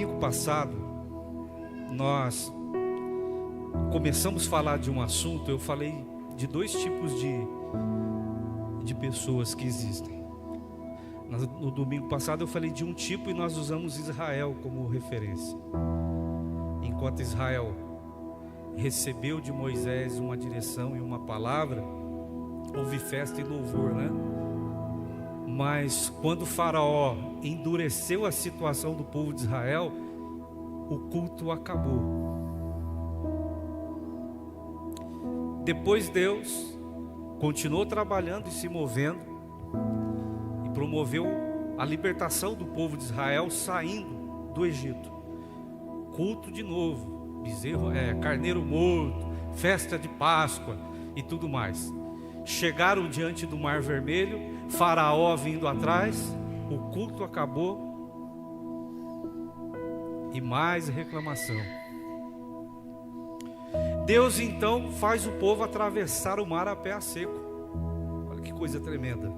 domingo passado, nós começamos a falar de um assunto. Eu falei de dois tipos de pessoas que existem. No domingo passado eu falei de um tipo e nós usamos Israel como referência. Enquanto Israel recebeu de Moisés uma direção e uma palavra, houve festa e louvor, né? Mas quando o faraó endureceu a situação do povo de Israel, o culto acabou. Depois Deus continuou trabalhando e se movendo e promoveu a libertação do povo de Israel saindo do Egito. Culto de novo, bezerro, carneiro morto, festa de Páscoa e tudo mais. Chegaram diante do Mar Vermelho, Faraó vindo atrás, o culto acabou e mais reclamação. Deus então faz o povo atravessar o mar a pé a seco. Olha que coisa tremenda.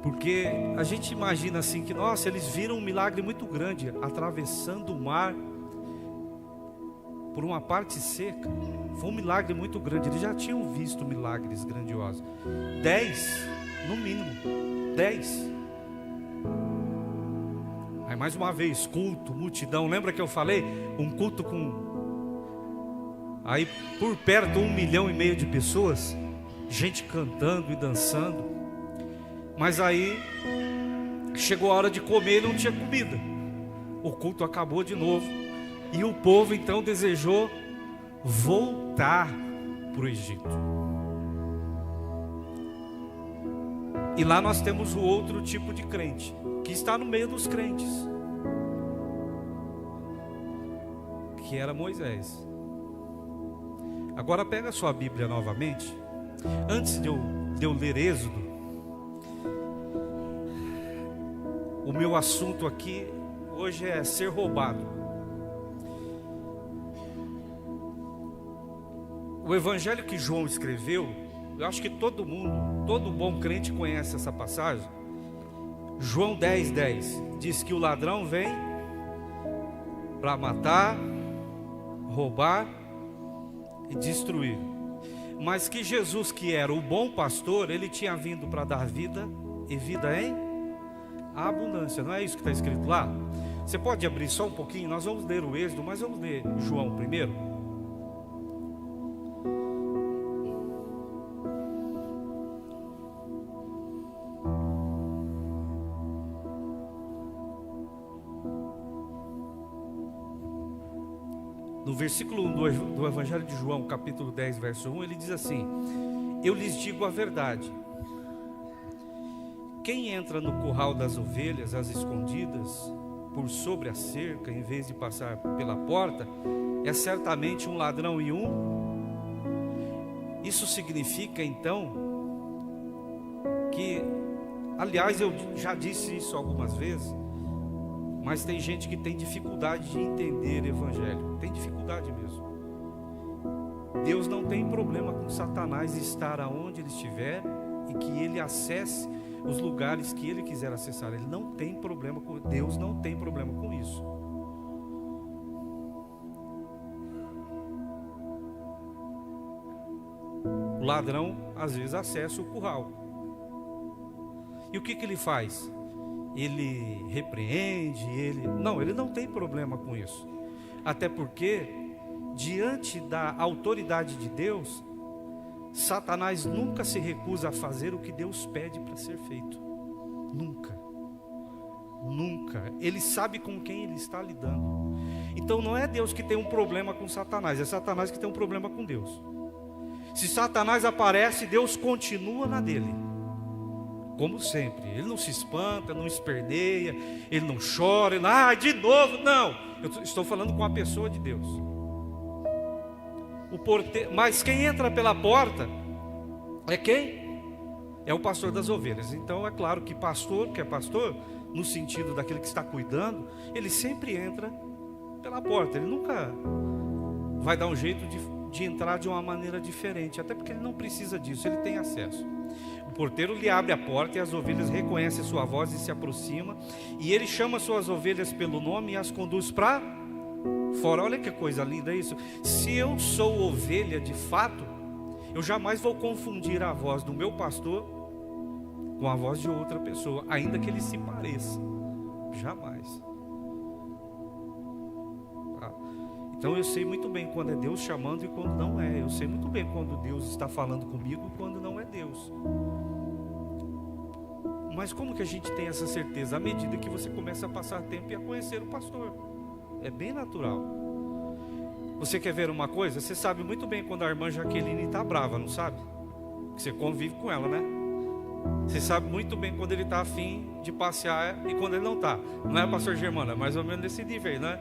Porque a gente imagina assim que, nossa, eles viram um milagre muito grande, atravessando o mar por uma parte seca. Foi um milagre muito grande. Eles já tinham visto milagres grandiosos. 10, no mínimo 10. Aí mais uma vez, culto, multidão. Lembra que eu falei? Um culto com, aí por perto 1,5 milhão de pessoas, gente cantando e dançando. Mas aí chegou a hora de comer e não tinha comida. O culto acabou de novo. E o povo então desejou voltar para o Egito. E lá nós temos o outro tipo de crente, que está no meio dos crentes, que era Moisés. Agora pega a sua Bíblia novamente. Antes de eu ler Êxodo, o meu assunto aqui hoje é ser roubado. O evangelho que João escreveu, eu acho que todo mundo, todo bom crente conhece essa passagem. João 10:10 diz que o ladrão vem para matar, roubar e destruir. Mas que Jesus, que era o bom pastor, ele tinha vindo para dar vida e vida em abundância. Não é isso que está escrito lá? Você pode abrir só um pouquinho? Nós vamos ler o Êxodo, mas vamos ler João primeiro. No versículo 1 do Evangelho de João, capítulo 10, verso 1, ele diz assim: eu lhes digo a verdade, quem entra no curral das ovelhas, às escondidas, por sobre a cerca, em vez de passar pela porta, é certamente um ladrão e Isso significa então que, aliás, eu já disse isso algumas vezes, mas tem gente que tem dificuldade de entender evangelho. Tem dificuldade mesmo. Deus não tem problema com Satanás estar aonde ele estiver e que ele acesse os lugares que ele quiser acessar. Ele não tem problema com Deus, não tem problema com isso. O ladrão às vezes acessa o curral. E o que ele faz? Ele repreende, ele não tem problema com isso. Até porque, diante da autoridade de Deus, Satanás nunca se recusa a fazer o que Deus pede para ser feito. Nunca. Nunca. Ele sabe com quem ele está lidando. Então não é Deus que tem um problema com Satanás, é Satanás que tem um problema com Deus. Se Satanás aparece, Deus continua na dele. Como sempre, ele não se espanta, não esperneia, ele não chora, ele, de novo, não. Eu estou falando com a pessoa de Deus. Mas quem entra pela porta é quem? É o pastor das ovelhas. Então é claro que pastor, que é pastor, no sentido daquele que está cuidando, ele sempre entra pela porta. Ele nunca vai dar um jeito de entrar de uma maneira diferente, até porque ele não precisa disso, ele tem acesso. porteiro lhe abre a porta e as ovelhas reconhecem a sua voz e se aproximam. E ele chama suas ovelhas pelo nome e as conduz para fora. Olha que coisa linda isso. Se eu sou ovelha de fato, eu jamais vou confundir a voz do meu pastor com a voz de outra pessoa, ainda que ele se pareça. Jamais. Então eu sei muito bem quando é Deus chamando e quando não é. Eu sei muito bem quando Deus está falando comigo e quando não é Deus. Mas como que a gente tem essa certeza? À medida que você começa a passar tempo e a conhecer o pastor. É bem natural. Você quer ver uma coisa? Você sabe muito bem quando a irmã Jaqueline está brava, não sabe? Você convive com ela, né? Você sabe muito bem quando ele está afim de passear e quando ele não está. Não é, pastor Germano? É mais ou menos desse nível aí, né?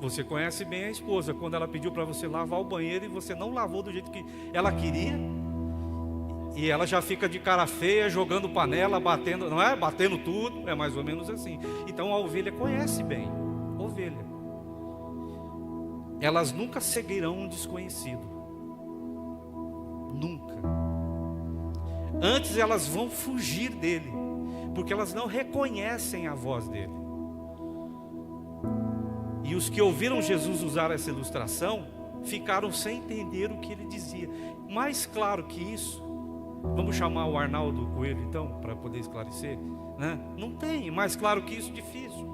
Você conhece bem a esposa, quando ela pediu para você lavar o banheiro e você não lavou do jeito que ela queria, e ela já fica de cara feia, jogando panela, batendo, não é? Batendo tudo, é mais ou menos assim. Então a ovelha conhece bem, ovelha. Elas nunca seguirão um desconhecido, nunca. Antes elas vão fugir dele, porque elas não reconhecem a voz dele. E os que ouviram Jesus usar essa ilustração ficaram sem entender o que ele dizia. Mais claro que isso, vamos chamar o Arnaldo Coelho então, para poder esclarecer, né? Não tem mais claro que isso, difícil.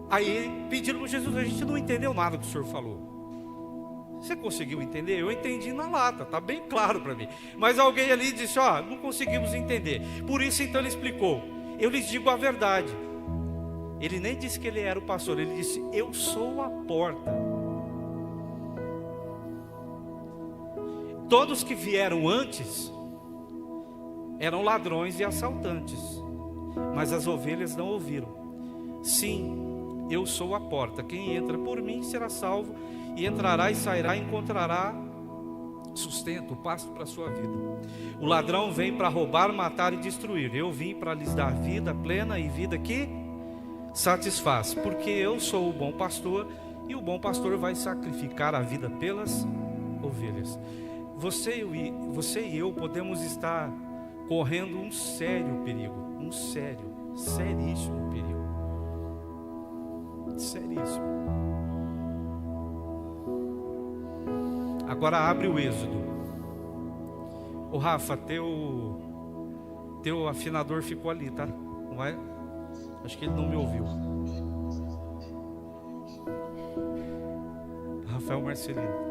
Aí pediram para Jesus: a gente não entendeu nada que o senhor falou. Você conseguiu entender? Eu entendi na lata, está bem claro para mim. Mas alguém ali disse: ó, não conseguimos entender. Por isso então ele explicou: eu lhes digo a verdade. Ele nem disse que ele era o pastor, ele disse: eu sou a porta. Todos que vieram antes eram ladrões e assaltantes, mas as ovelhas não ouviram. Sim, eu sou a porta. Quem entra por mim será salvo, e entrará e sairá e encontrará sustento, pasto para a sua vida. O ladrão vem para roubar, matar e destruir. Eu vim para lhes dar vida plena e vida que satisfaz, porque eu sou o bom pastor, e o bom pastor vai sacrificar a vida pelas ovelhas. Você e eu podemos estar correndo um sério perigo, seríssimo perigo, seríssimo. Agora abre o Êxodo. Ô Rafa, teu afinador ficou ali, tá? Não é? Acho que ele não me ouviu. Rafael Marcelino.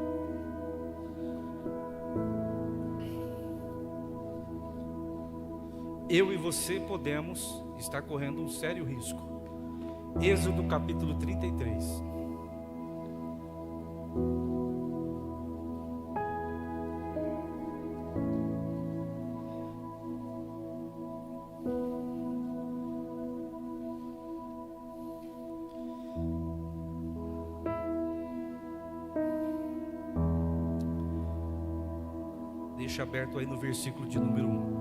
Eu e você podemos estar correndo um sério risco. Êxodo capítulo 33. Deixa aberto aí no versículo de número 1.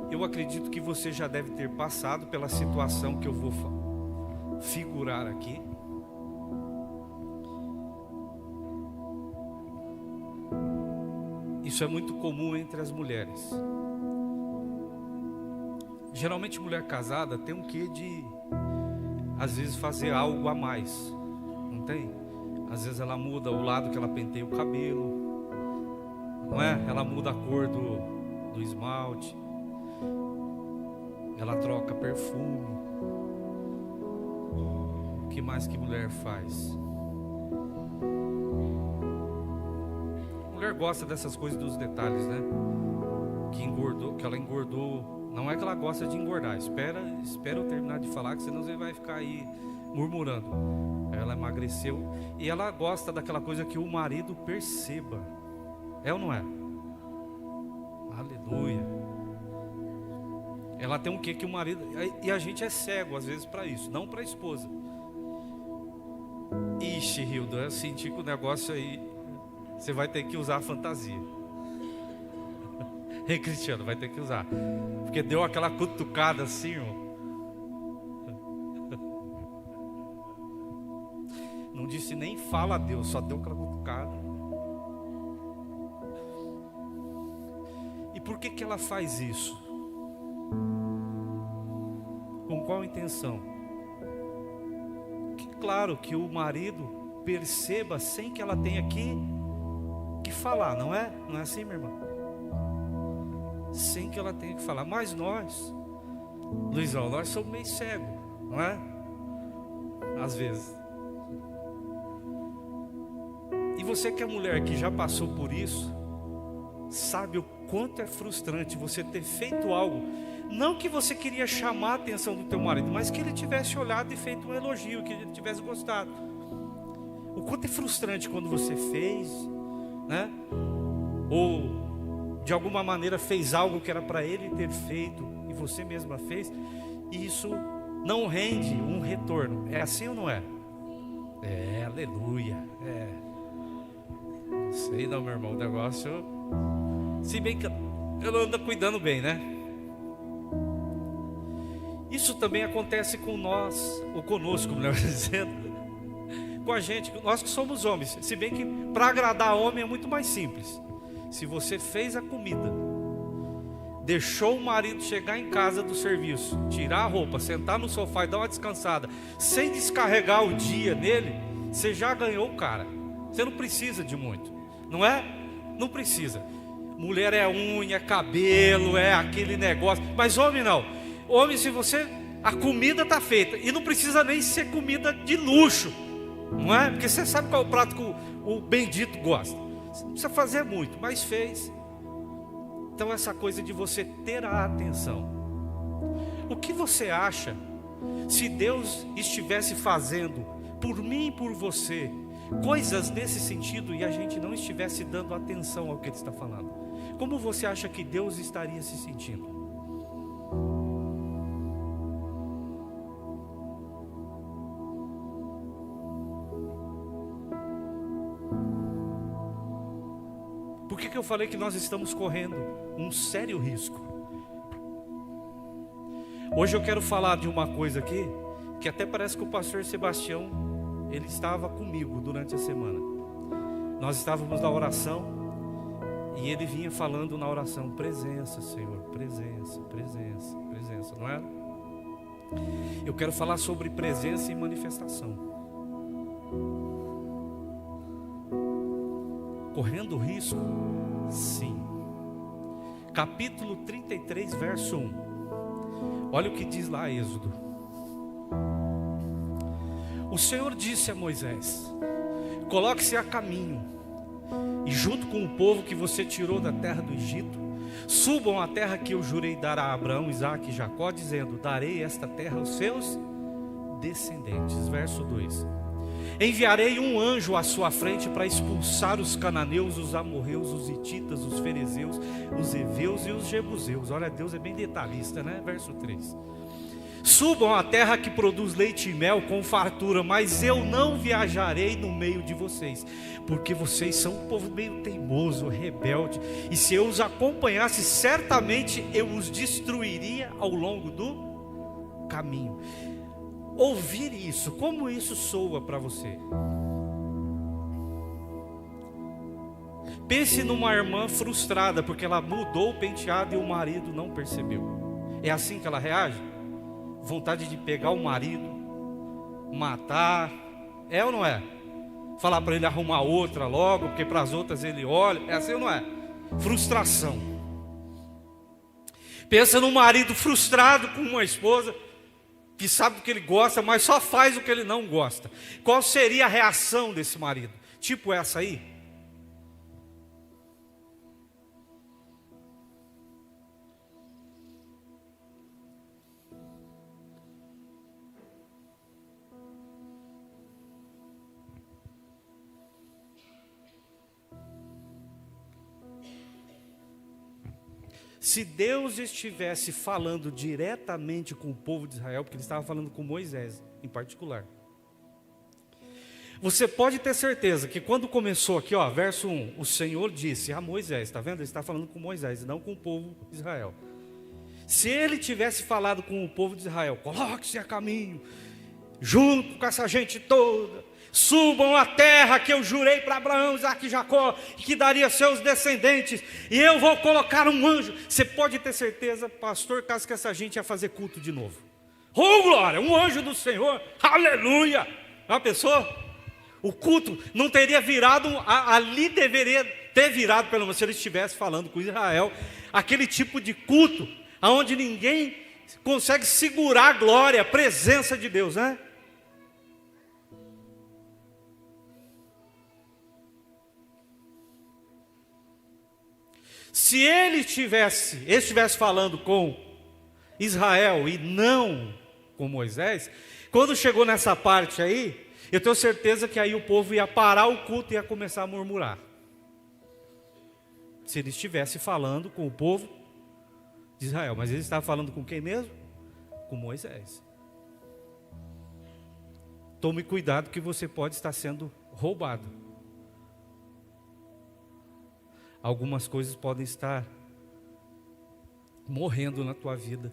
Eu acredito que você já deve ter passado pela situação que eu vou figurar aqui. Isso é muito comum entre as mulheres. Geralmente mulher casada tem um quê de, às vezes, fazer algo a mais. Não tem? Às vezes ela muda o lado que ela penteia o cabelo, não é? Ela muda a cor do esmalte, ela troca perfume. O que mais que mulher faz? Mulher gosta dessas coisas, dos detalhes, né? Que ela engordou. Não é que ela gosta de engordar. Espera eu terminar de falar, que senão você vai ficar aí murmurando. Ela emagreceu e ela gosta daquela coisa que o marido perceba. É ou não é? Aleluia. Ela tem um quê que o marido... E a gente é cego às vezes para isso, não para a esposa. Ixi, Hildo, eu senti que o negócio aí você vai ter que usar a fantasia. Ei, Cristiano, vai ter que usar. Porque deu aquela cutucada assim, ó. Não disse nem fala a Deus, só deu aquela cutucada. por que que ela faz isso? Com qual intenção? Que, claro, que o marido perceba sem que ela tenha que falar, não é? Não é assim, minha irmã? Sem que ela tenha que falar. Mas nós, Luizão, nós somos meio cegos, não é? Às vezes. E você que é mulher que já passou por isso, sabe o quanto é frustrante você ter feito algo, não que você queria chamar a atenção do teu marido, mas que ele tivesse olhado e feito um elogio, que ele tivesse gostado. O quanto é frustrante quando você fez, né? Ou de alguma maneira fez algo que era para ele ter feito e você mesma fez, e isso não rende um retorno. É assim ou não é? É, aleluia. É. Não sei não, meu irmão, o negócio, se bem que eu ando cuidando bem, né? Isso também acontece com nós, ou conosco, melhor dizendo, com a gente, nós que somos homens. Se bem que para agradar homem é muito mais simples. Se você fez a comida, deixou o marido chegar em casa do serviço, tirar a roupa, sentar no sofá e dar uma descansada, sem descarregar o dia nele, você já ganhou o cara. Você não precisa de muito, não é? Não precisa. Mulher é unha, cabelo, é aquele negócio. Mas homem não. Homem, se você, a comida está feita, e não precisa nem ser comida de luxo, não é? Porque você sabe qual é o prato que o bendito gosta. Você não precisa fazer muito, mas fez. Então essa coisa de você ter a atenção. O que você acha se Deus estivesse fazendo por mim e por você coisas nesse sentido e a gente não estivesse dando atenção ao que Ele está falando? Como você acha que Deus estaria se sentindo? Por que eu falei que nós estamos correndo um sério risco? Hoje eu quero falar de uma coisa aqui, que até parece que o pastor Sebastião, ele estava comigo durante a semana. Nós estávamos na oração, e ele vinha falando na oração: presença, Senhor, presença, presença, presença, não é? Eu quero falar sobre presença e manifestação. Correndo risco? Sim. Capítulo 33, verso 1. Olha o que diz lá Êxodo. O Senhor disse a Moisés: coloque-se a caminho, e junto com o povo que você tirou da terra do Egito, subam à terra que eu jurei dar a Abraão, Isaque e Jacó, dizendo: darei esta terra aos seus descendentes. Verso 2. Enviarei um anjo à sua frente para expulsar os cananeus, os amorreus, os hititas, os ferezeus, os heveus e os jebuseus. Olha, Deus é bem detalhista, né? Verso 3. Subam à terra que produz leite e mel com fartura, mas eu não viajarei no meio de vocês, porque vocês são um povo meio teimoso, rebelde, e se eu os acompanhasse, certamente eu os destruiria ao longo do caminho. Ouvir isso, como isso soa para você? Pense numa irmã frustrada porque ela mudou o penteado e o marido não percebeu. É assim que ela reage? Vontade de pegar o marido, matar, é ou não é? Falar para ele arrumar outra logo, porque para as outras ele olha, é assim ou não é? Frustração. Pensa num marido frustrado com uma esposa que sabe do que ele gosta, mas só faz o que ele não gosta. Qual seria a reação desse marido? Tipo essa aí? Se Deus estivesse falando diretamente com o povo de Israel, porque Ele estava falando com Moisés em particular, você pode ter certeza que quando começou aqui, ó, verso 1, o Senhor disse a Moisés, está vendo? Ele está falando com Moisés, não com o povo de Israel. Se Ele tivesse falado com o povo de Israel: coloque-se a caminho, junto com essa gente toda, subam à terra que eu jurei para Abraão, Isaque e Jacó, que daria seus descendentes, e eu vou colocar um anjo. Você pode ter certeza, pastor, caso que essa gente ia fazer culto de novo. Oh glória, um anjo do Senhor, aleluia. Já pensou? O culto não teria virado, ali deveria ter virado, pelo menos se ele estivesse falando com Israel, aquele tipo de culto, onde ninguém consegue segurar a glória, a presença de Deus, né? Se ele estivesse falando com Israel e não com Moisés, quando chegou nessa parte aí, eu tenho certeza que aí o povo ia parar o culto e ia começar a murmurar. Se ele estivesse falando com o povo de Israel, mas ele estava falando com quem mesmo? Com Moisés. Tome cuidado que você pode estar sendo roubado. Algumas coisas podem estar morrendo na tua vida.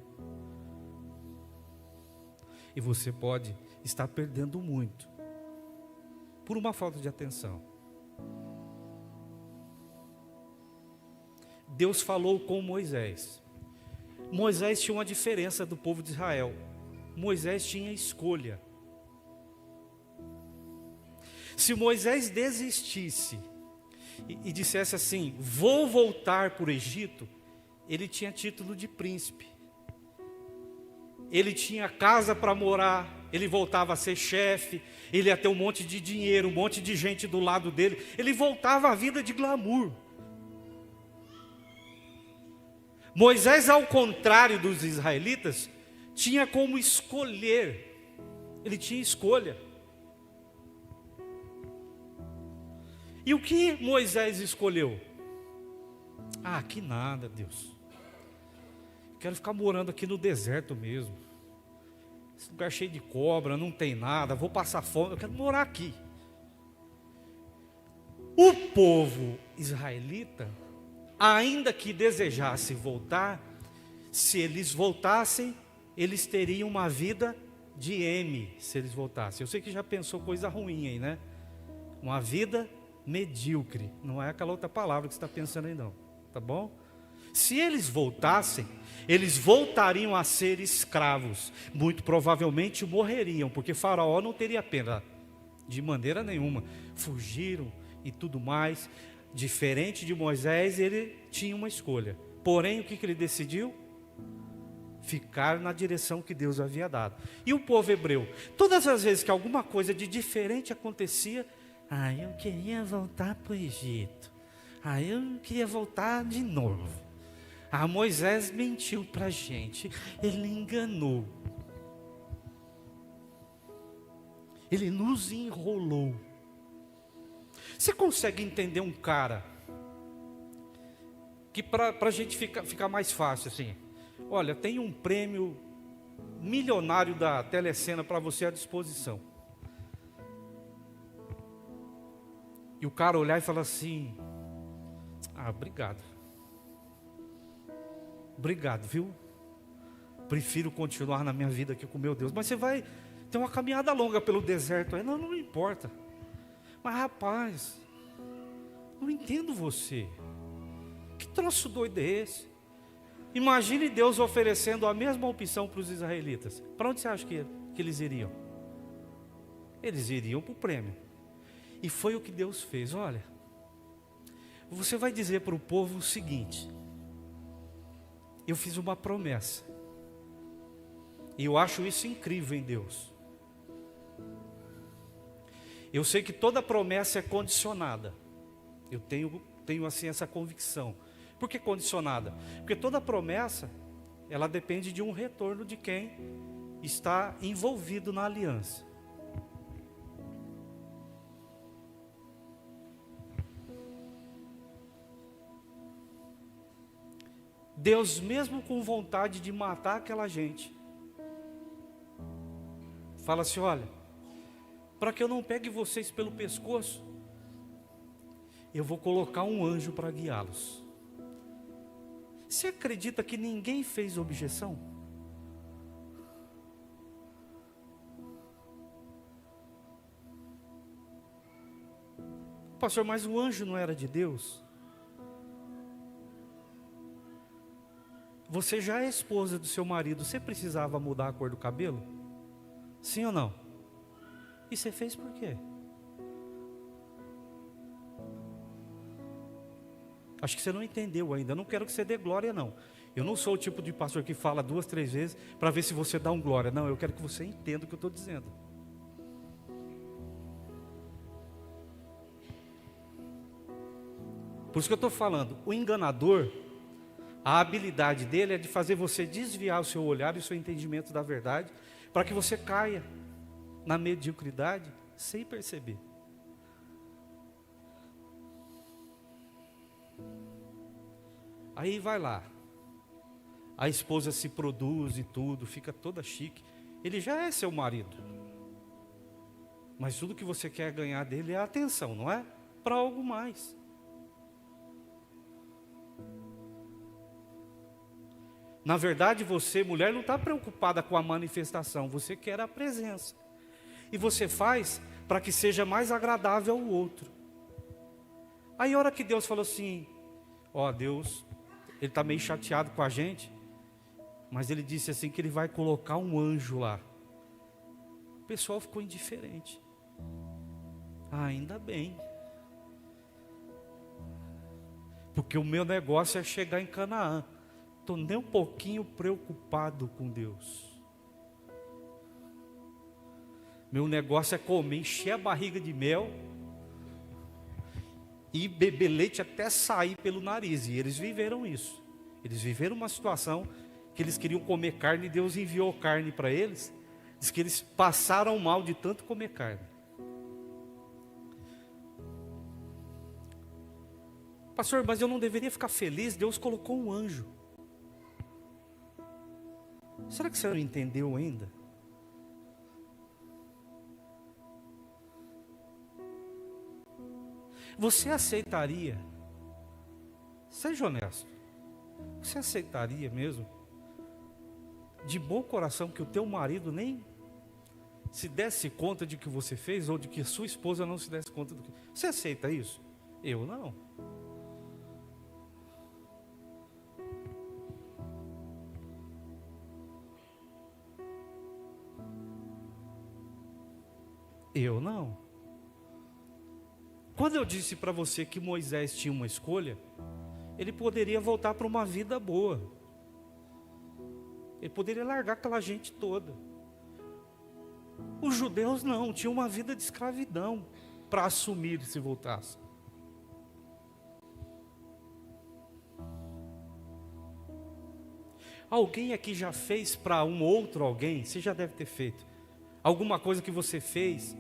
E você pode estar perdendo muito por uma falta de atenção. Deus falou com Moisés. Moisés tinha uma diferença do povo de Israel. Moisés tinha escolha. Se Moisés desistisse e dissesse assim, vou voltar para o Egito, ele tinha título de príncipe, ele tinha casa para morar, ele voltava a ser chefe, ele ia ter um monte de dinheiro, um monte de gente do lado dele, ele voltava à vida de glamour. Moisés, ao contrário dos israelitas, tinha como escolher, ele tinha escolha. E o que Moisés escolheu? Ah, que nada, Deus. Quero ficar morando aqui no deserto mesmo. Esse lugar cheio de cobra, não tem nada, vou passar fome, eu quero morar aqui. O povo israelita, ainda que desejasse voltar, se eles voltassem, eles teriam uma vida de M, se eles voltassem. Eu sei que já pensou coisa ruim aí, né? Uma vida medíocre, não é aquela outra palavra que você está pensando aí não, tá bom? Se eles voltassem, eles voltariam a ser escravos, muito provavelmente morreriam, porque Faraó não teria pena, de maneira nenhuma, fugiram e tudo mais. Diferente de Moisés, ele tinha uma escolha, porém o que ele decidiu? Ficar na direção que Deus havia dado. E o povo hebreu, todas as vezes que alguma coisa de diferente acontecia, eu queria voltar para o Egito. Eu queria voltar de novo. Moisés mentiu para a gente. Ele enganou. Ele nos enrolou. Você consegue entender um cara que para a gente ficar mais fácil assim, olha, tem um prêmio milionário da Telecena para você à disposição. E o cara olhar e falar assim, obrigado. Obrigado, viu? Prefiro continuar na minha vida aqui com meu Deus. Mas você vai ter uma caminhada longa pelo deserto aí. Não importa. Mas rapaz, não entendo você. Que troço doido é esse? Imagine Deus oferecendo a mesma opção para os israelitas. Para onde você acha que eles iriam? Eles iriam para o prêmio. E foi o que Deus fez. Olha, você vai dizer para o povo o seguinte: eu fiz uma promessa, e eu acho isso incrível em Deus. Eu sei que toda promessa é condicionada. Eu tenho assim essa convicção. Por que condicionada? Porque toda promessa, ela depende de um retorno de quem está envolvido na aliança. Deus, mesmo com vontade de matar aquela gente, fala assim, olha, para que eu não pegue vocês pelo pescoço, eu vou colocar um anjo para guiá-los. Você acredita que ninguém fez objeção? Pastor, mas o anjo não era de Deus? Você já é esposa do seu marido, você precisava mudar a cor do cabelo? Sim ou não? E você fez por quê? Acho que você não entendeu ainda. Eu não quero que você dê glória, não. Eu não sou o tipo de pastor que fala 2, 3 vezes para ver se você dá um glória. Não, eu quero que você entenda o que eu estou dizendo. Por isso que eu estou falando, o enganador, a habilidade dele é de fazer você desviar o seu olhar e o seu entendimento da verdade, para que você caia na mediocridade sem perceber. Aí vai lá, a esposa se produz e tudo, fica toda chique, ele já é seu marido, mas tudo que você quer ganhar dele é a atenção, não é? Para algo mais. Na verdade, você, mulher, não está preocupada com a manifestação, você quer a presença. E você faz para que seja mais agradável ao outro. Aí a hora que Deus falou assim, ó, Deus, Ele está meio chateado com a gente, mas Ele disse assim que Ele vai colocar um anjo lá. O pessoal ficou indiferente. Ah, ainda bem. Porque o meu negócio é chegar em Canaã. Estou nem um pouquinho preocupado com Deus. Meu negócio é comer, encher a barriga de mel e beber leite até sair pelo nariz. E eles viveram isso. Eles viveram uma situação que eles queriam comer carne e Deus enviou carne para eles. Diz que eles passaram mal de tanto comer carne. Pastor, mas eu não deveria ficar feliz? Deus colocou um anjo. Será que você não entendeu ainda? Você aceitaria? Seja honesto. Você aceitaria mesmo? De bom coração que o teu marido nem se desse conta de que você fez, ou de que a sua esposa não se desse conta do que... Você aceita isso? Eu não. Eu não. Quando eu disse para você que Moisés tinha uma escolha, ele poderia voltar para uma vida boa. Ele poderia largar aquela gente toda. Os judeus não, tinham uma vida de escravidão para assumir se voltasse. Alguém aqui já fez para um outro alguém? Você já deve ter feito. Alguma coisa que você fez,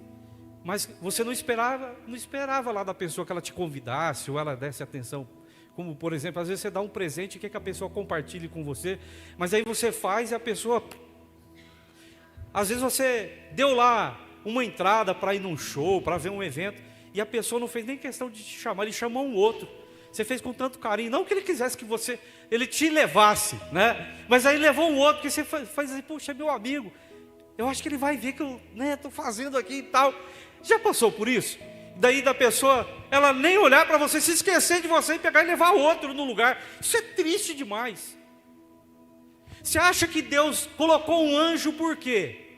mas você não esperava lá da pessoa que ela te convidasse ou ela desse atenção. Como, por exemplo, às vezes você dá um presente e quer que a pessoa compartilhe com você, mas aí você faz e a pessoa... Às vezes você deu lá uma entrada para ir num show, para ver um evento, e a pessoa não fez nem questão de te chamar, ele chamou um outro. Você fez com tanto carinho, não que ele quisesse que ele te levasse, né? Mas aí levou um outro, porque você faz assim, poxa, meu amigo, eu acho que ele vai ver que eu estou fazendo aqui e tal. Já passou por isso? Daí da pessoa, ela nem olhar para você, se esquecer de você e pegar e levar outro no lugar. Isso é triste demais. Você acha que Deus colocou um anjo por quê?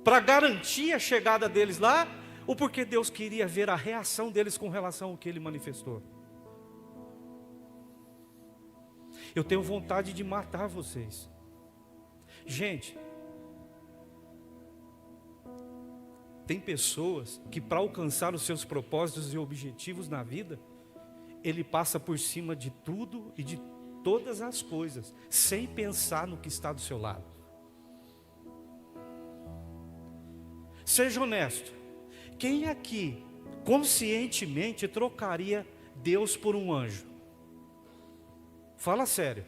Para garantir a chegada deles lá? Ou porque Deus queria ver a reação deles com relação ao que Ele manifestou? Eu tenho vontade de matar vocês. Gente, tem pessoas que para alcançar os seus propósitos e objetivos na vida, ele passa por cima de tudo e de todas as coisas, sem pensar no que está do seu lado. Seja honesto. Quem aqui conscientemente trocaria Deus por um anjo? Fala sério.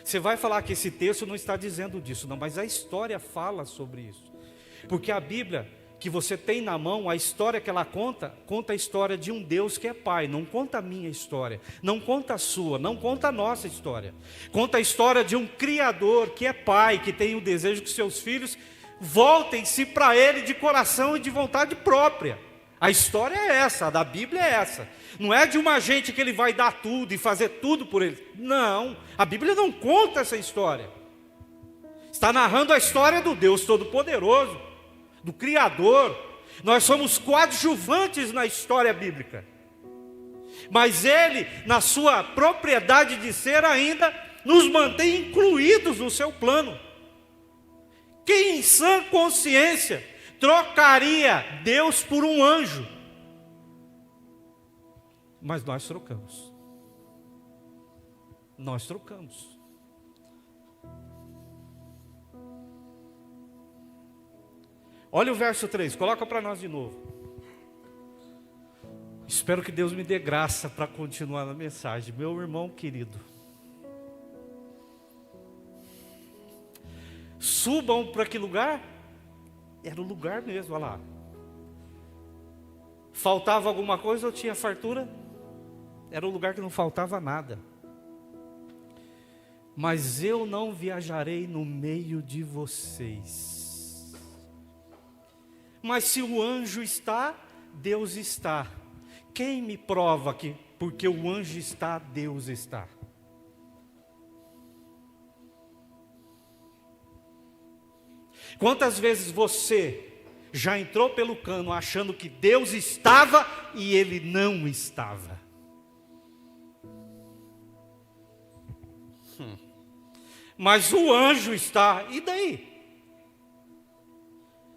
Você vai falar que esse texto não está dizendo disso, não, mas a história fala sobre isso. Porque a Bíblia que você tem na mão, a história que ela conta, conta a história de um Deus que é Pai, não conta a minha história, não conta a sua, não conta a nossa história. Conta a história de um Criador que é Pai, que tem o desejo que seus filhos voltem-se para Ele de coração e de vontade própria. A história é essa, a da Bíblia é essa. Não é de uma gente que Ele vai dar tudo e fazer tudo por Ele. Não, a Bíblia não conta essa história. Está narrando a história do Deus Todo-Poderoso, do Criador. Nós somos coadjuvantes na história bíblica. Mas Ele, na sua propriedade de ser ainda, nos mantém incluídos no seu plano. Quem em sã consciência trocaria Deus por um anjo? Mas nós trocamos. Nós trocamos. Olha o verso 3, coloca para nós de novo. Espero que Deus me dê graça para continuar na mensagem. Meu irmão querido, subam para que lugar? Era o lugar mesmo, olha lá. Faltava alguma coisa ou tinha fartura? Era o lugar que não faltava nada. Mas eu não viajarei no meio de vocês. Mas se o anjo está, Deus está. Quem me prova que porque o anjo está, Deus está? Quantas vezes você já entrou pelo cano achando que Deus estava e Ele não estava? Mas o anjo está, e daí?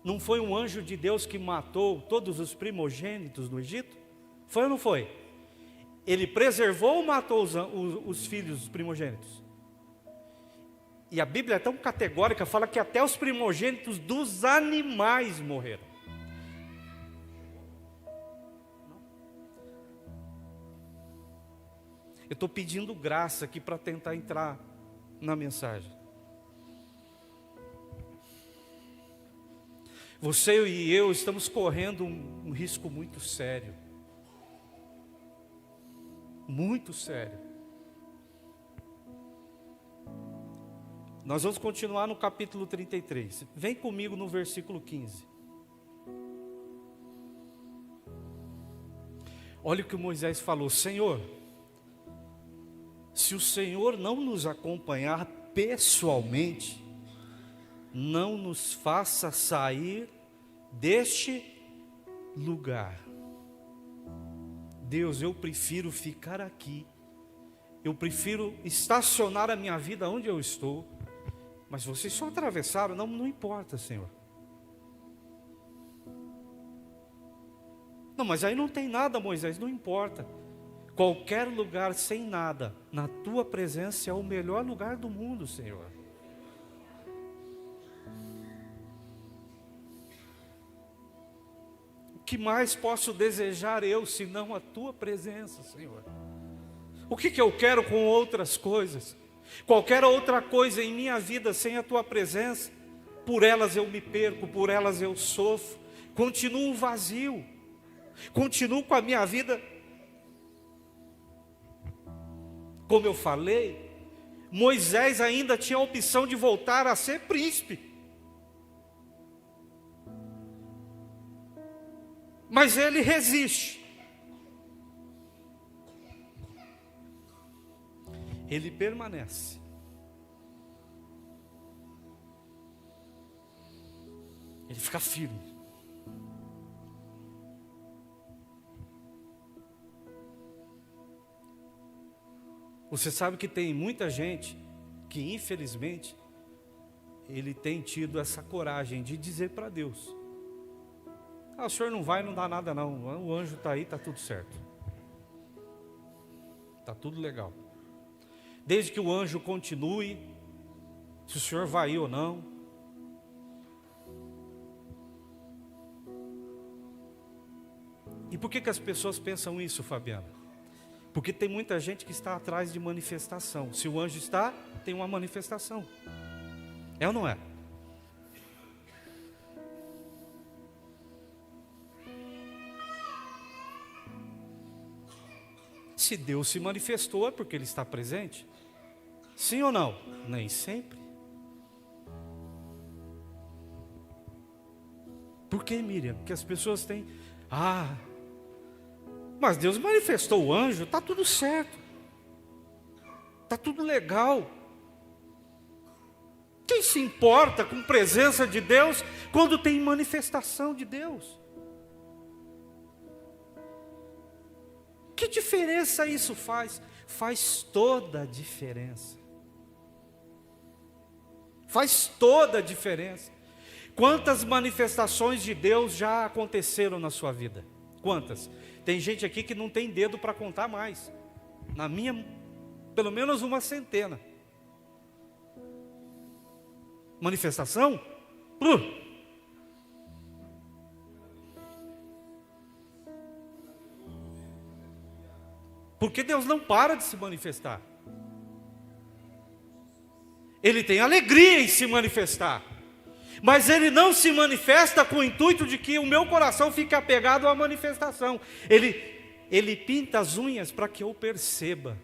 Não foi um anjo de Deus que matou todos os primogênitos do Egito? Foi ou não foi? Ele preservou ou matou os filhos dos primogênitos? E a Bíblia é tão categórica, fala que até os primogênitos dos animais morreram. Eu estou pedindo graça aqui para tentar entrar na mensagem. Você e eu estamos correndo um risco muito sério. Muito sério. Nós vamos continuar no capítulo 33. Vem comigo no versículo 15. Olha o que Moisés falou: Senhor, se o Senhor não nos acompanhar pessoalmente, não nos faça sair deste lugar. Deus, eu prefiro ficar aqui. Eu prefiro estacionar a minha vida onde eu estou. Mas vocês só atravessaram, não importa, Senhor. Não, mas aí não tem nada, Moisés, não importa. Qualquer lugar sem nada, na tua presença é o melhor lugar do mundo, Senhor. O que mais posso desejar eu, senão a tua presença, Senhor? O que eu quero com outras coisas? Qualquer outra coisa em minha vida sem a tua presença, por elas eu me perco, por elas eu sofro, continuo vazio, continuo com a minha vida. Como eu falei, Moisés ainda tinha a opção de voltar a ser príncipe. Mas ele resiste. Ele permanece. Ele fica firme. Você sabe que tem muita gente que, infelizmente, ele tem tido essa coragem de dizer para Deus: o senhor não vai, não dá nada não, o anjo está aí, está tudo certo, está tudo legal, desde que o anjo continue, se o senhor vai ir ou não. E por que as pessoas pensam isso, Fabiana? Porque tem muita gente que está atrás de manifestação. Se o anjo está, tem uma manifestação. É ou não é? Se Deus se manifestou é porque Ele está presente. Sim ou não? Nem sempre. Por que, Miriam? Porque as pessoas têm... mas Deus manifestou o anjo, está tudo certo. Está tudo legal. Quem se importa com presença de Deus quando tem manifestação de Deus? Que diferença isso faz? Faz toda a diferença. Faz toda a diferença. Quantas manifestações de Deus já aconteceram na sua vida? Quantas? Tem gente aqui que não tem dedo para contar mais. Na minha, pelo menos uma centena. Manifestação? Porque Deus não para de se manifestar. Ele tem alegria em se manifestar. Mas Ele não se manifesta com o intuito de que o meu coração fique apegado à manifestação. Ele pinta as unhas para que eu perceba.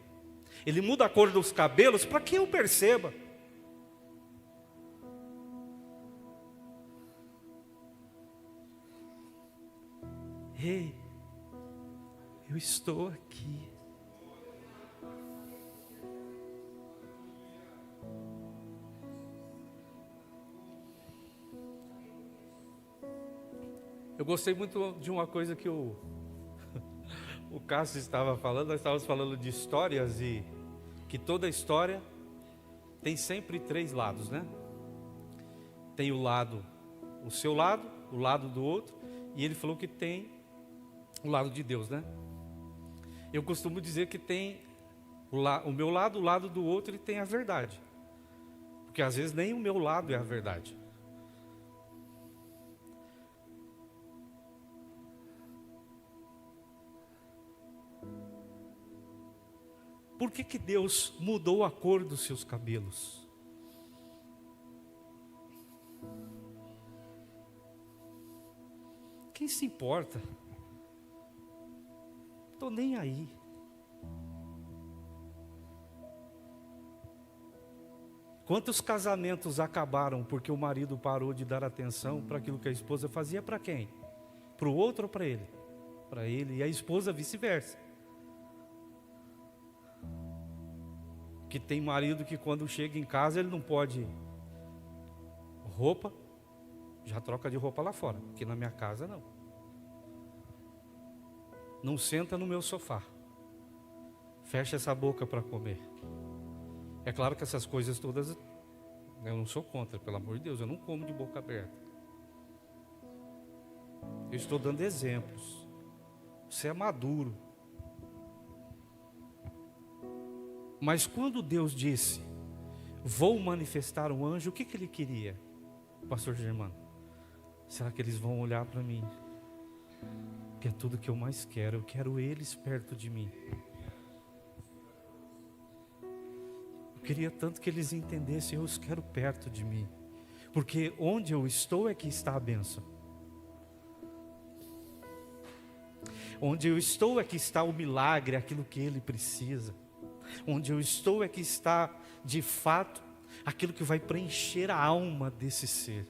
Ele muda a cor dos cabelos para que eu perceba. Ei, eu estou aqui. Eu gostei muito de uma coisa que o Cássio estava falando. Nós estávamos falando de histórias e que toda história tem sempre 3 lados, né? Tem o seu lado, o lado do outro, e ele falou que tem o lado de Deus, né? Eu costumo dizer que tem o meu lado, o lado do outro, ele tem a verdade. Porque às vezes nem o meu lado é a verdade. Por que Deus mudou a cor dos seus cabelos? Quem se importa? Estou nem aí. Quantos casamentos acabaram porque o marido parou de dar atenção para aquilo que a esposa fazia? Para quem? Para o outro ou para ele? Para ele, e a esposa vice-versa. Que tem marido que quando chega em casa ele não pode roupa, já troca de roupa lá fora, aqui na minha casa não. Não senta no meu sofá, fecha essa boca para comer. É claro que essas coisas todas eu não sou contra, pelo amor de Deus, eu não como de boca aberta. Eu estou dando exemplos. Você é maduro. Mas quando Deus disse, vou manifestar um anjo, o que Ele queria? Pastor Germano, será que eles vão olhar para mim? Que é tudo que eu mais quero, eu quero eles perto de mim. Eu queria tanto que eles entendessem, eu os quero perto de mim. Porque onde eu estou é que está a bênção. Onde eu estou é que está o milagre, aquilo que ele precisa. Onde eu estou é que está, de fato, aquilo que vai preencher a alma desse ser.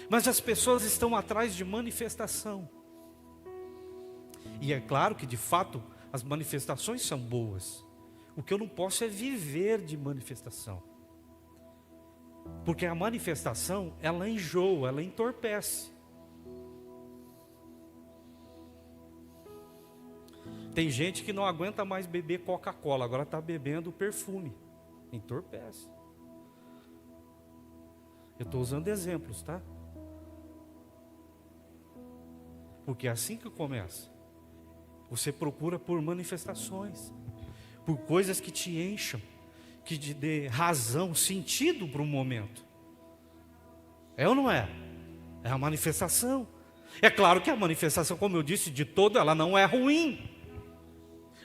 Mas as pessoas estão atrás de manifestação. E é claro que, de fato, as manifestações são boas. O que eu não posso é viver de manifestação. Porque a manifestação, ela enjoa, ela entorpece. Tem gente que não aguenta mais beber Coca-Cola, agora está bebendo perfume. Entorpece. Eu estou usando exemplos, tá? Porque é assim que começa. Você procura por manifestações, por coisas que te encham, que te dê razão, sentido para um momento. É ou não é? É a manifestação. É claro que a manifestação, como eu disse, de todo, ela não é ruim.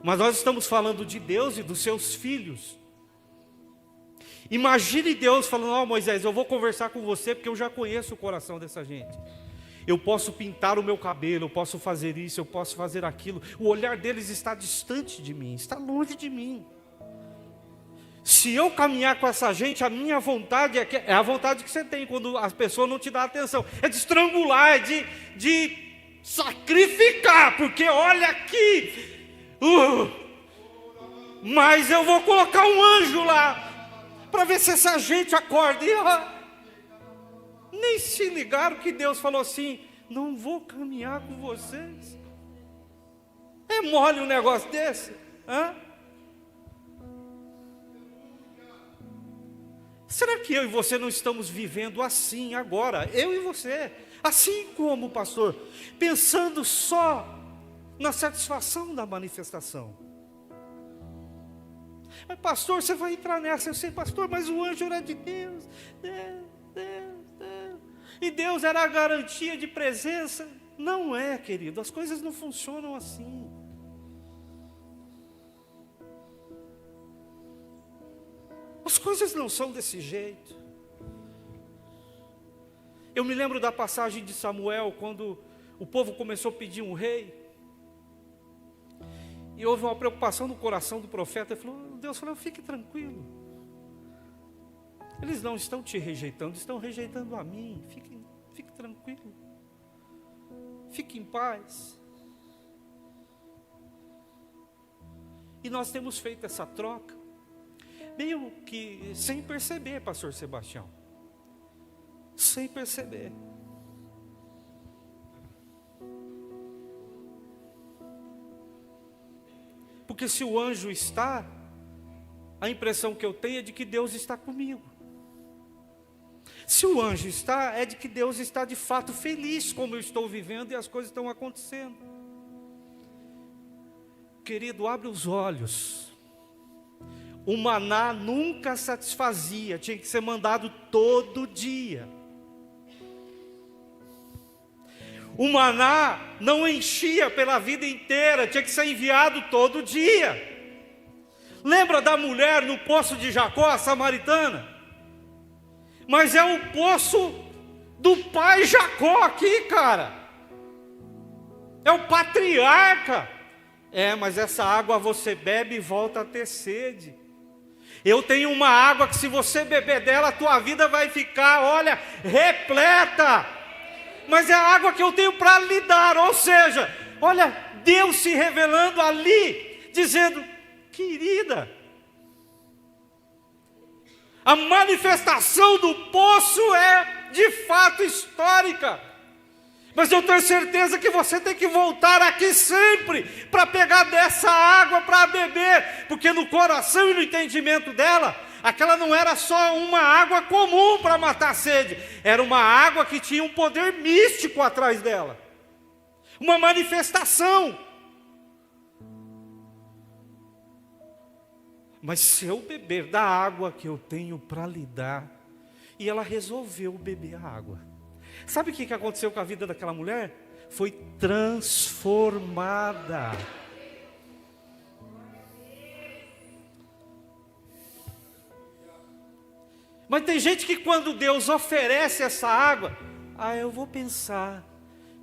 Mas nós estamos falando de Deus e dos seus filhos. Imagine Deus falando, Moisés, eu vou conversar com você porque eu já conheço o coração dessa gente. Eu posso pintar o meu cabelo, eu posso fazer isso, eu posso fazer aquilo. O olhar deles está distante de mim, está longe de mim. Se eu caminhar com essa gente, a minha vontade é a vontade que você tem quando a pessoa não te dá atenção. É de estrangular, é de sacrificar, porque olha aqui. Mas eu vou colocar um anjo lá, para ver se essa gente acorda. E nem se ligaram que Deus falou assim: não vou caminhar com vocês. É mole um negócio desse? Hã? Será que eu e você não estamos vivendo assim agora? Eu e você. Assim como, pastor, pensando só na satisfação da manifestação. Mas pastor, você vai entrar nessa. Eu sei, pastor, mas o anjo era de Deus. Deus. E Deus era a garantia de presença. Não é, querido, as coisas não funcionam assim. As coisas não são desse jeito. Eu me lembro da passagem de Samuel, quando o povo começou a pedir um rei. E houve uma preocupação no coração do profeta. Deus falou: fique tranquilo. Eles não estão te rejeitando, estão rejeitando a mim. Fique tranquilo. Fique em paz. E nós temos feito essa troca, meio que sem perceber, pastor Sebastião. Sem perceber. Porque se o anjo está, a impressão que eu tenho é de que Deus está comigo. Se o anjo está, é de que Deus está de fato feliz como eu estou vivendo e as coisas estão acontecendo. Querido, abre os olhos. O maná nunca satisfazia, tinha que ser mandado todo dia. O maná não enchia pela vida inteira, tinha que ser enviado todo dia. Lembra da mulher no poço de Jacó, a samaritana? Mas é o poço do pai Jacó aqui, cara. É o patriarca. Mas essa água você bebe e volta a ter sede. Eu tenho uma água que se você beber dela, a tua vida vai ficar, olha, repleta. Mas é a água que eu tenho para lhe dar. Ou seja, olha, Deus se revelando ali, dizendo: querida, a manifestação do poço é de fato histórica. Mas eu tenho certeza que você tem que voltar aqui sempre para pegar dessa água para beber, porque no coração e no entendimento dela, aquela não era só uma água comum para matar a sede, era uma água que tinha um poder místico atrás dela, uma manifestação. Mas se eu beber da água que eu tenho para lhe dar, e ela resolveu beber a água. Sabe o que aconteceu com a vida daquela mulher? Foi transformada. Mas tem gente que quando Deus oferece essa água, eu vou pensar,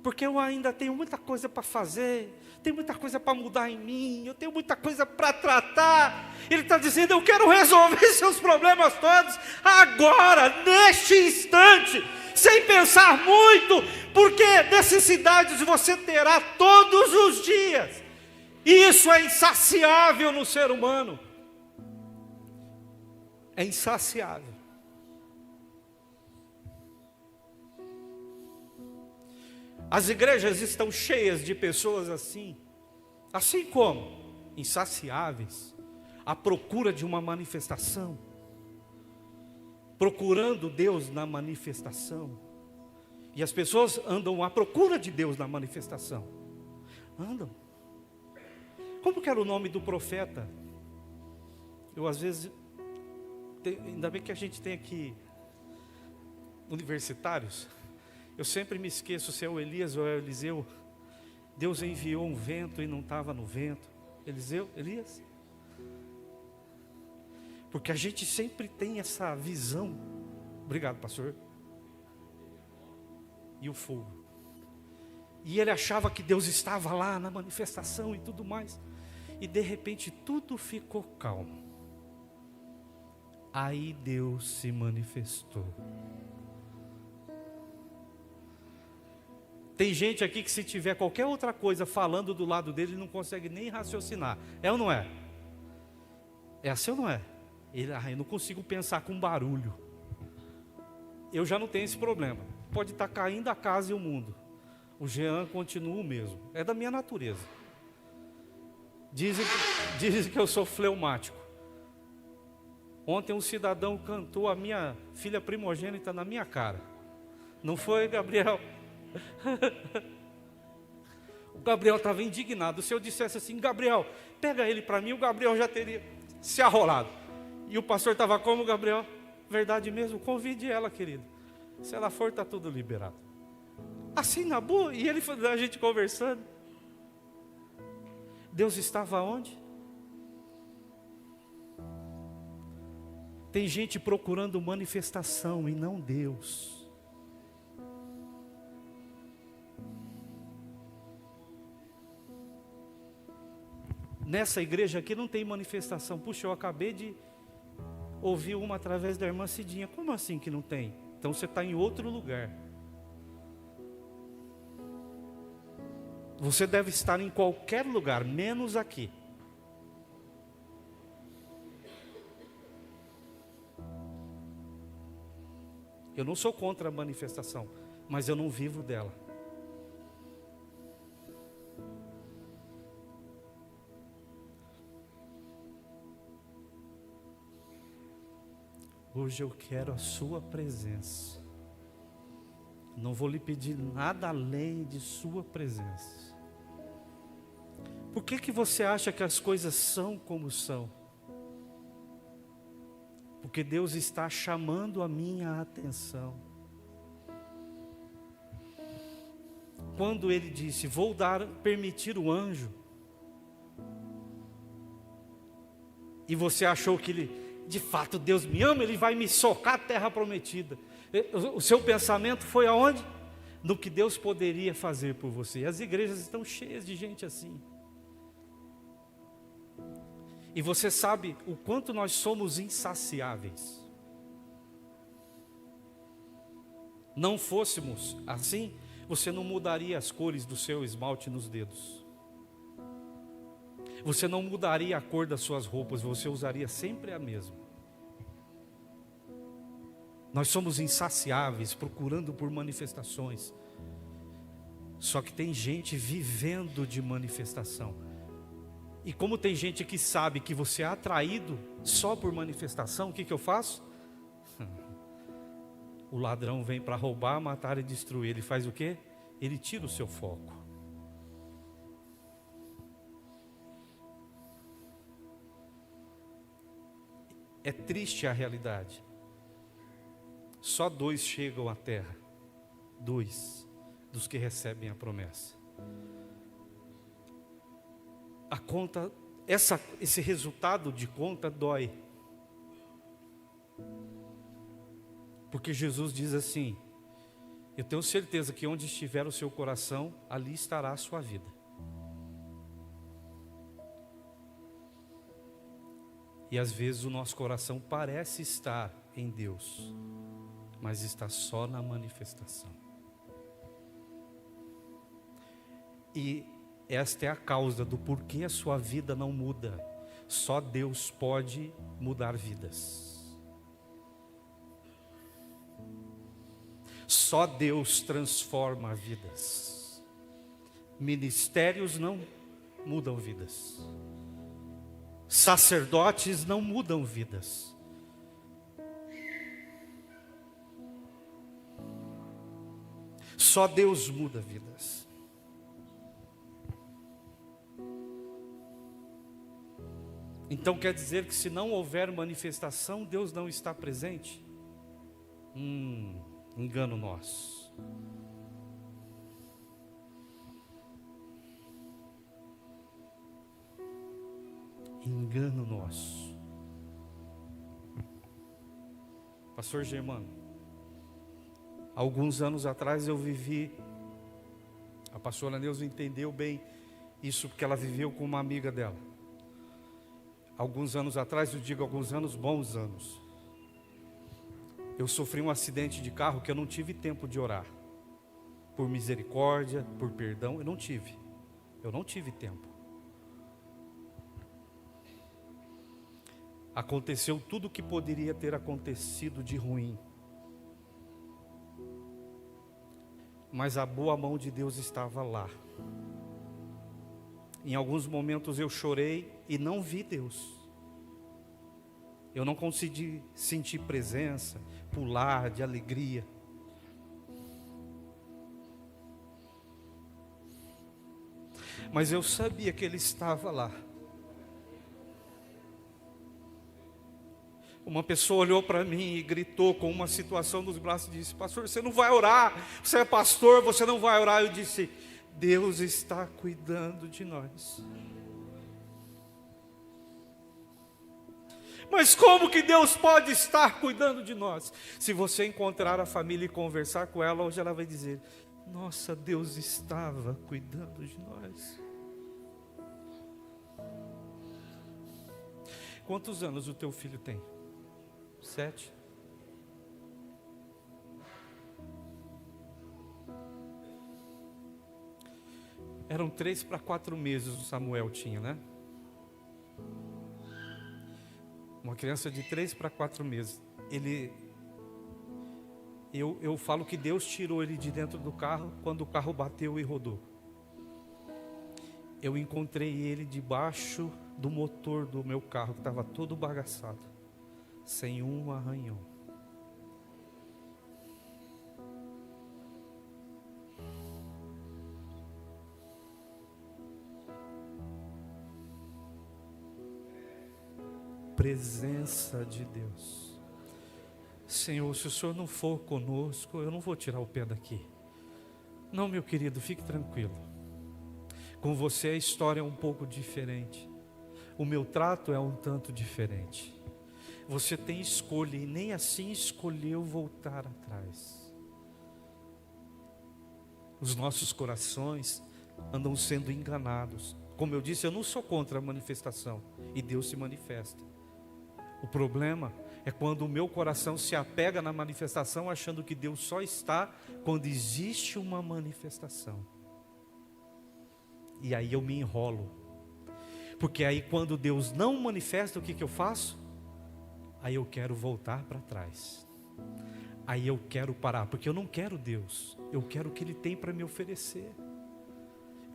porque eu ainda tenho muita coisa para fazer, tenho muita coisa para mudar em mim, eu tenho muita coisa para tratar. Ele está dizendo: eu quero resolver seus problemas todos agora, neste instante, sem pensar muito, porque necessidades você terá todos os dias. E isso é insaciável no ser humano. É insaciável. As igrejas estão cheias de pessoas assim como insaciáveis, à procura de uma manifestação, procurando Deus na manifestação. E as pessoas andam à procura de Deus na manifestação. Andam. Como que era o nome do profeta? Eu às vezes, ainda bem que a gente tem aqui universitários, eu sempre me esqueço se é o Elias ou é o Eliseu. Deus enviou um vento e não estava no vento. Elias? Porque a gente sempre tem essa visão. Obrigado, pastor. E o fogo. E ele achava que Deus estava lá na manifestação e tudo mais. E de repente tudo ficou calmo. Aí Deus se manifestou. Tem gente aqui que se tiver qualquer outra coisa falando do lado dele, não consegue nem raciocinar. É ou não é? É assim ou não é? Eu não consigo pensar com barulho. Eu já não tenho esse problema. Pode estar caindo a casa e o mundo. O Jean continua o mesmo. É da minha natureza. Dizem que eu sou fleumático. Ontem um cidadão cantou a minha filha primogênita na minha cara. Não foi, Gabriel? O Gabriel estava indignado. Se eu dissesse assim, Gabriel, pega ele para mim, o Gabriel já teria se arrolado. E o pastor estava como, Gabriel? Verdade mesmo, convide ela, querido. Se ela for, está tudo liberado. Assim na boa, e ele, a gente conversando. Deus estava onde? Tem gente procurando manifestação e não Deus. Nessa igreja aqui não tem manifestação. Puxa, eu acabei de ouvir uma através da irmã Cidinha. Como assim que não tem? Então você está em outro lugar. Você deve estar em qualquer lugar, menos aqui. Eu não sou contra a manifestação, mas eu não vivo dela. Hoje eu quero a sua presença. Não vou lhe pedir nada além de sua presença. Por que você acha que as coisas são como são? Porque Deus está chamando a minha atenção. Quando Ele disse, permitir o anjo, e você achou que de fato Deus me ama, Ele vai me socar a terra prometida. O seu pensamento foi aonde? No que Deus poderia fazer por você. As igrejas estão cheias de gente assim. E você sabe o quanto nós somos insaciáveis. Não fôssemos assim, você não mudaria as cores do seu esmalte nos dedos. Você não mudaria a cor das suas roupas, você usaria sempre a mesma. Nós somos insaciáveis, procurando por manifestações. Só que tem gente vivendo de manifestação. E como tem gente que sabe que você é atraído só por manifestação, o que eu faço? O ladrão vem para roubar, matar e destruir. Ele faz o quê? Ele tira o seu foco. É triste a realidade. Só 2 chegam à terra. 2 dos que recebem a promessa. A conta, esse resultado de conta dói. Porque Jesus diz assim: eu tenho certeza que onde estiver o seu coração, ali estará a sua vida. E às vezes o nosso coração parece estar em Deus, mas está só na manifestação. E esta é a causa do porquê a sua vida não muda. Só Deus pode mudar vidas. Só Deus transforma vidas. Ministérios não mudam vidas. Sacerdotes não mudam vidas. Só Deus muda vidas. Então quer dizer que se não houver manifestação, Deus não está presente? Engano nosso. Engano nosso. Pastor Germano, alguns anos atrás eu vivi A pastora Neuza entendeu bem isso porque ela viveu com uma amiga dela. Alguns anos atrás, eu digo alguns anos, bons anos, eu sofri um acidente de carro que eu não tive tempo de orar. Por misericórdia, por perdão, eu não tive tempo. Aconteceu tudo o que poderia ter acontecido de ruim. Mas a boa mão de Deus estava lá. Em alguns momentos eu chorei e não vi Deus. Eu não consegui sentir presença, pular de alegria. Mas eu sabia que Ele estava lá. Uma pessoa olhou para mim e gritou com uma situação nos braços e disse: pastor, você não vai orar, você é pastor, você não vai orar. Eu disse: Deus está cuidando de nós. Mas como que Deus pode estar cuidando de nós? Se você encontrar a família e conversar com ela, hoje ela vai dizer: nossa, Deus estava cuidando de nós. Quantos anos o teu filho tem? 7? Eram 3 para 4 meses o Samuel tinha, né? Uma criança de 3 para 4 meses. Eu falo que Deus tirou ele de dentro do carro quando o carro bateu e rodou. Eu encontrei ele debaixo do motor do meu carro, que estava todo bagaçado, sem um arranhão. Presença de Deus. Senhor, se o Senhor não for conosco, eu não vou tirar o pé daqui. Não, meu querido, fique tranquilo. Com você a história é um pouco diferente. O meu trato é um tanto diferente. Você tem escolha e nem assim escolheu voltar atrás. Os nossos corações andam sendo enganados. Como eu disse, eu não sou contra a manifestação, e Deus se manifesta. O problema é quando o meu coração se apega na manifestação, achando que Deus só está quando existe uma manifestação. E aí eu me enrolo. Porque aí quando Deus não manifesta, o que eu faço? Aí eu quero voltar para trás. Aí eu quero parar, porque eu não quero Deus. Eu quero o que Ele tem para me oferecer.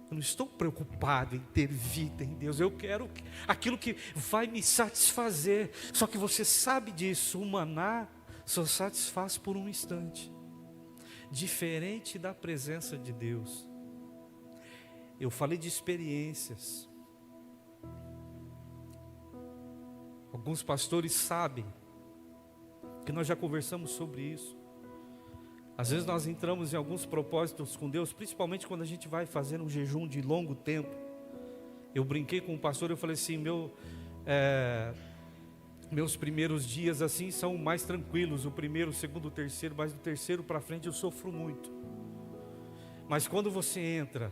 Eu não estou preocupado em ter vida em Deus. Eu quero aquilo que vai me satisfazer. Só que você sabe disso, o maná só satisfaz por um instante. Diferente da presença de Deus. Eu falei de experiências. Alguns pastores sabem que nós já conversamos sobre isso. Às vezes nós entramos em alguns propósitos com Deus, principalmente quando a gente vai fazer um jejum de longo tempo. Eu brinquei com o pastor, eu falei assim, meus primeiros dias assim são mais tranquilos, o primeiro, o segundo, o terceiro, mas do terceiro para frente eu sofro muito. Mas quando você entra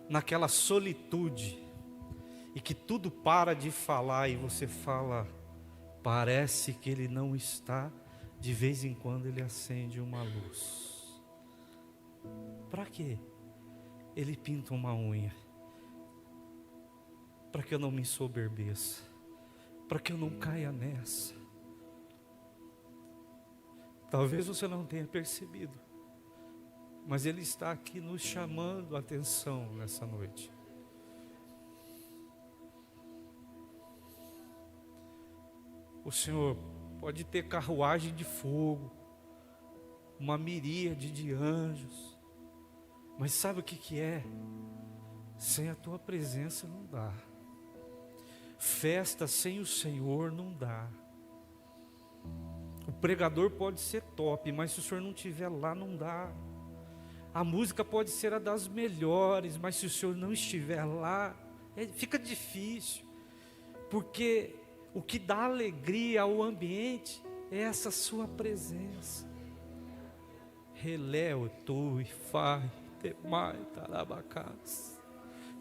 naquela solitude, e que tudo para de falar, e você fala, parece que Ele não está. De vez em quando Ele acende uma luz. Para quê? Ele pinta uma unha. Para que eu não me ensoberbeça. Para que eu não caia nessa. Talvez você não tenha percebido. Mas Ele está aqui nos chamando a atenção nessa noite. O Senhor pode ter carruagem de fogo, uma miríade de anjos, mas sabe o que é? Sem a tua presença não dá. Festa sem o Senhor não dá. O pregador pode ser top, mas se o Senhor não estiver lá, não dá. A música pode ser a das melhores, mas se o Senhor não estiver lá, fica difícil, porque o que dá alegria ao ambiente é essa sua presença. Releu tu e fai temai tarabacás.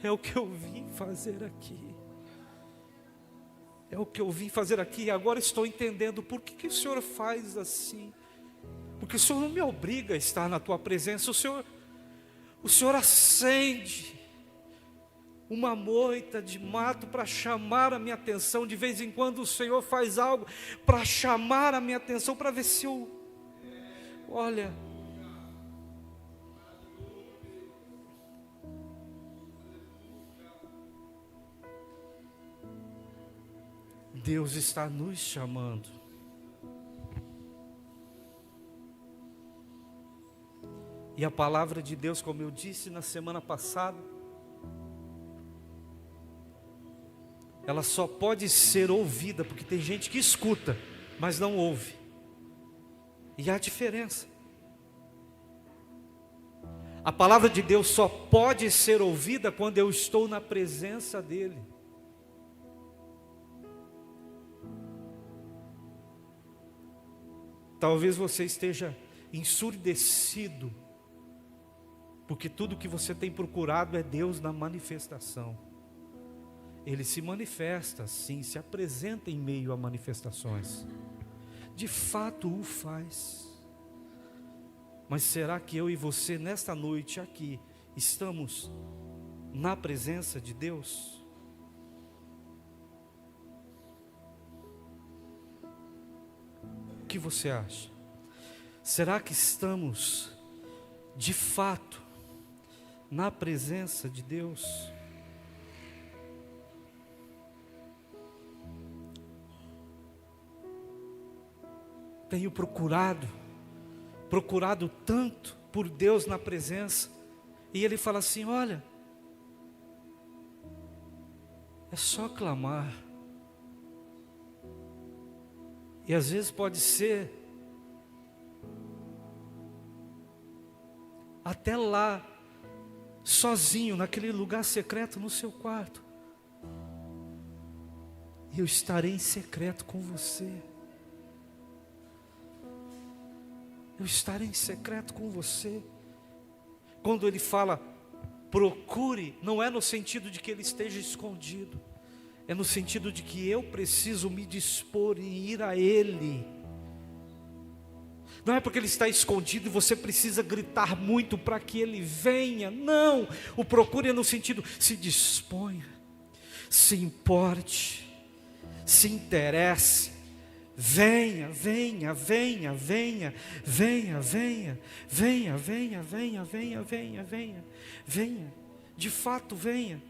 É o que eu vim fazer aqui. É o que eu vim fazer aqui. E agora estou entendendo por que o Senhor faz assim. Porque o Senhor não me obriga a estar na tua presença. O Senhor acende uma moita de mato para chamar a minha atenção. De vez em quando o Senhor faz algo para chamar a minha atenção, para ver se eu... Olha... Deus está nos chamando. E a palavra de Deus, como eu disse na semana passada, ela só pode ser ouvida, porque tem gente que escuta, mas não ouve. E há diferença. A palavra de Deus só pode ser ouvida quando eu estou na presença dEle. Talvez você esteja ensurdecido, porque tudo que você tem procurado é Deus na manifestação. Ele se manifesta, sim, se apresenta em meio a manifestações. De fato o faz. Mas será que eu e você nesta noite aqui estamos na presença de Deus? O que você acha? Será que estamos de fato na presença de Deus? Tenho procurado tanto por Deus na presença, e Ele fala assim: olha, é só clamar. E às vezes pode ser até lá, sozinho, naquele lugar secreto, no seu quarto. Eu estarei em secreto com você. Eu estarei em secreto com você. Quando Ele fala, procure, não é no sentido de que Ele esteja escondido. É no sentido de que eu preciso me dispor e ir a Ele. Não é porque Ele está escondido e você precisa gritar muito para que Ele venha. Não, o procure é no sentido, se disponha, se importe, se interesse. Venha, venha, venha, venha, venha, venha, venha, venha, venha, venha, venha, venha, venha, de fato venha.